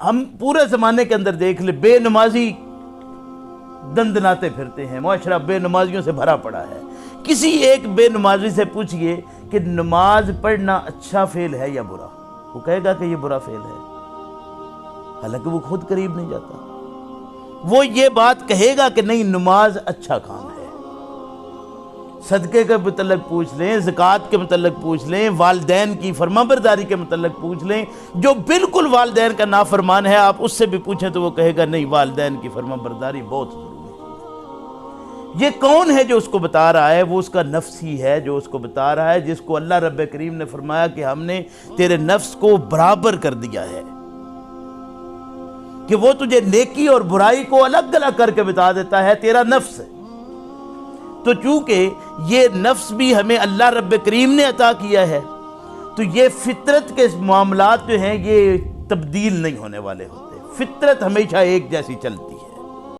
ہم پورے زمانے کے اندر دیکھ لیں، بے نمازی دندناتے پھرتے ہیں، معاشرہ بے نمازیوں سے بھرا پڑا ہے۔ کسی ایک بے نمازی سے پوچھئے کہ نماز پڑھنا اچھا فعل ہے یا برا، وہ کہے گا کہ یہ برا فعل ہے، حالانکہ وہ خود قریب نہیں جاتا۔ وہ یہ بات کہے گا کہ نہیں، نماز اچھا کام ہے۔ صدقے کے متعلق پوچھ لیں، زکوٰۃ کے متعلق پوچھ لیں، والدین کی فرمانبرداری کے متعلق پوچھ لیں، جو بالکل والدین کا نافرمان ہے آپ اس سے بھی پوچھیں تو وہ کہے گا نہیں، والدین کی فرمانبرداری بہت ضروری ہے۔ یہ کون ہے جو اس کو بتا رہا ہے؟ وہ اس کا نفس ہی ہے جو اس کو بتا رہا ہے، جس کو اللہ رب کریم نے فرمایا کہ ہم نے تیرے نفس کو برابر کر دیا ہے، کہ وہ تجھے نیکی اور برائی کو الگ الگ کر کے بتا دیتا ہے، تیرا نفس ہے۔ تو چونکہ یہ نفس بھی ہمیں اللہ رب کریم نے عطا کیا ہے، تو یہ فطرت کے معاملات جو ہیں یہ تبدیل نہیں ہونے والے ہوتے، فطرت ہمیشہ ایک جیسی چلتی ہے۔